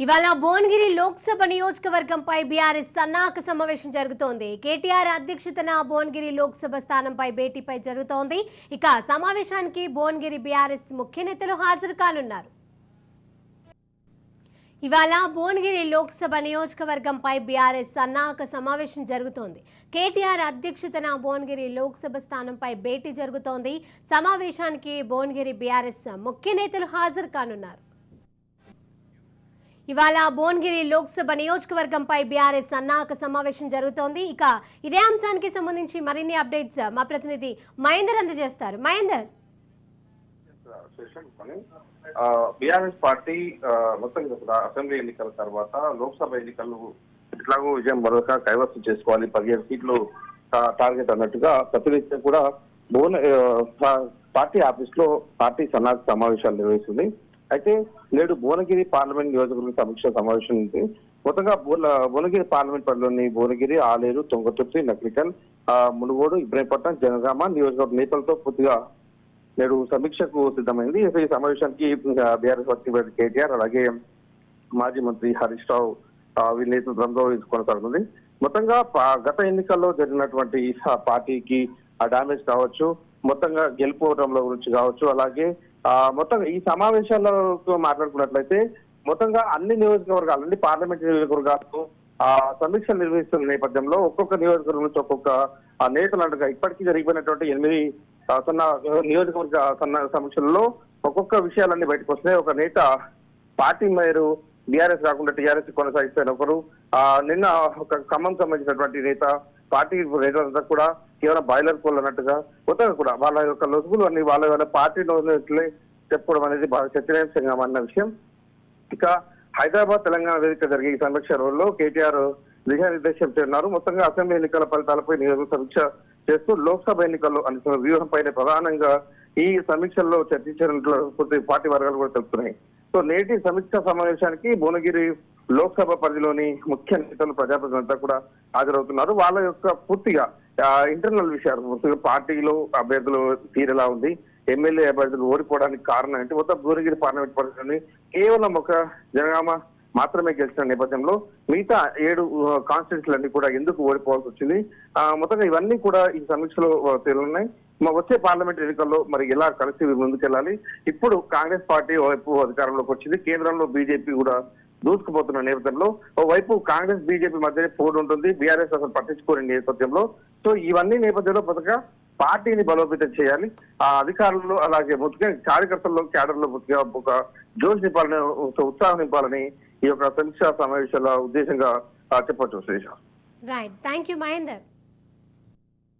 ఇవాళ భువనగిరి లోక్సభ నియోజకవర్గంపై బీఆర్ఎస్ సన్నాహక సమావేశం జరుగుతోంది. కేటీఆర్ అధ్యక్షతన భువనగిరి లోక్సభ స్థానంపై భేటీపై జరుగుతోంది. ఇక సమావేశానికి భువనగిరి బీఆర్ఎస్ ముఖ్య నేతలు హాజరు కానున్నారు. ఇవాళ భువనగిరి లోక్సభ నియోజకవర్గంపై బీఆర్ఎస్ సన్నాహక సమావేశం జరుగుతోంది. కేటీఆర్ అధ్యక్షతన భువనగిరి లోక్సభ స్థానంపై భేటీ జరుగుతోంది. సమావేశానికి భువనగిరి బీఆర్ఎస్ ముఖ్య నేతలు హాజరు కానున్నారు. ఇవాళ భువనగిరి లోక్సభ నియోజకవర్గంపై బీఆర్ఎస్ సన్నాహక సమావేశం జరుగుతోంది. ఇక ఇదే అంశానికి సంబంధించి మరిన్ని అప్డేట్స్ మా ప్రతినిధి మహేందర్ అందజేస్తారు. మహేందర్, బీఆర్ఎస్ పార్టీ మొత్తం అసెంబ్లీ ఎన్నికల తర్వాత లోక్సభ ఎన్నికలు ఇట్లాగో విజయం మరొక కైవసం చేసుకోవాలి, 17 సీట్లు టార్గెట్ అన్నట్టుగా ప్రతినిత్యం కూడా పార్టీ ఆఫీస్ లో పార్టీ సన్నాహక సమావేశాలు నిర్వహిస్తుంది. అయితే నేడు భువనగిరి పార్లమెంట్ నియోజకవర్గ సమీక్ష సమావేశం ఉంది. మొత్తంగా భువనగిరి పార్లమెంట్ పరిధిలోని భువనగిరి, ఆలేరు, తుంగతుర్తి, నక్రికల్, మునుగోడు, ఇబ్రహీంపట్నం, జనగామ నియోజకవర్గ నేతలతో పూర్తిగా నేడు సమీక్షకు సిద్ధమైంది. ఈ సమావేశానికి బీఆర్ఎస్ వర్కింగ్ కేటీఆర్ అలాగే మాజీ మంత్రి హరీష్ రావు వీళ్ళ నేతృత్వంలో కొనసాగుతుంది. మొత్తంగా గత ఎన్నికల్లో జరిగినటువంటి పార్టీకి ఆ డ్యామేజ్ కావచ్చు, మొత్తంగా గెలుపోవడంలో గురించి కావచ్చు, అలాగే మొత్తం ఈ సమావేశాలతో మాట్లాడుకున్నట్లయితే మొత్తంగా అన్ని నియోజకవర్గాలు, అన్ని పార్లమెంట్ నియోజకవర్గాలకు సమీక్షలు నిర్వహిస్తున్న నేపథ్యంలో ఒక్కొక్క నియోజకవర్గం నుంచి ఒక్కొక్క నేతలు అంటగా ఇప్పటికీ జరిగిపోయినటువంటి 8 నియోజకవర్గ సమీక్షలలో ఒక్కొక్క విషయాలన్నీ బయటకు వస్తున్నాయి. ఒక నేత పార్టీ మేరు బీఆర్ఎస్ కాకుండా టీఆర్ఎస్ కొనసాగిస్తున్న ఒకరు, నిన్న ఒక ఖమ్మం సంబంధించినటువంటి నేత పార్టీ నేతలంతా కూడా కేవలం బాయిలర్ కోల్ అన్నట్టుగా కొత్తగా కూడా వాళ్ళ యొక్క లొసుగులు అన్ని వాళ్ళ పార్టీలో చెప్పుకోవడం అనేది బాగా చర్చనీయాంశంగా మారిన విషయం. ఇక హైదరాబాద్ తెలంగాణ వేదిక జరిగే ఈ సమీక్ష రోజుల్లో కేటీఆర్ దిశానిర్దేశం చేస్తున్నారు. మొత్తంగా అసెంబ్లీ ఎన్నికల ఫలితాలపై నియోజక సమీక్ష చేస్తూ లోక్సభ ఎన్నికల్లో అనుకున్న వ్యూహంపైనే ప్రధానంగా ఈ సమీక్షల్లో చర్చించినట్లు పార్టీ వర్గాలు కూడా తెలుపుతున్నాయి. సో నేటి సమీక్ష సమావేశానికి భువనగిరి లోక్సభ పరిధిలోని ముఖ్య నేతలు, ప్రజాప్రతినిధులంతా కూడా హాజరవుతున్నారు. వాళ్ళ యొక్క పూర్తిగా ఇంటర్నల్ విషయాలు, పార్టీలో అభ్యర్థులు తీరెలా ఉంది, ఎమ్మెల్యే అభ్యర్థులు ఓడిపోవడానికి కారణం ఏంటి, మొత్తం భువనగిరి పార్లమెంట్ పరిధిలోని కేవలం ఒక జనగామ మాత్రమే గెలిచిన నేపథ్యంలో మిగతా 7 కాన్స్టిట్యూన్సీలన్నీ కూడా ఎందుకు ఓడిపోవాల్సి వచ్చింది, మొత్తంగా ఇవన్నీ కూడా ఈ సమీక్షలో తేలున్నాయి. వచ్చే పార్లమెంట్ ఎన్నికల్లో మరి ఎలా కలిసి ముందుకెళ్ళాలి, ఇప్పుడు కాంగ్రెస్ పార్టీ వైపు అధికారంలోకి వచ్చింది, కేంద్రంలో బీజేపీ కూడా దూసుకుపోతున్న నేపథ్యంలో ఓవైపు కాంగ్రెస్ బీజేపీ మధ్యనే పోటీ ఉంటుంది, బీఆర్ఎస్ అసలు పట్టించుకోని నేపథ్యంలో. సో ఇవన్నీ నేపథ్యంలో కొత్తగా పార్టీని బలోపేతం చేయాలి, ఆ అధికారులు అలాగే ముఖ్యంగా కార్యకర్తల్లో, క్యాడర్లో ముఖ్యంగా ఒక జోష్ నింపాలని, ఉత్సాహం నింపాలని ఈ యొక్క సమీక్షా సమావేశాల ఉద్దేశంగా చెప్పొచ్చు. Right, thank you Mahender.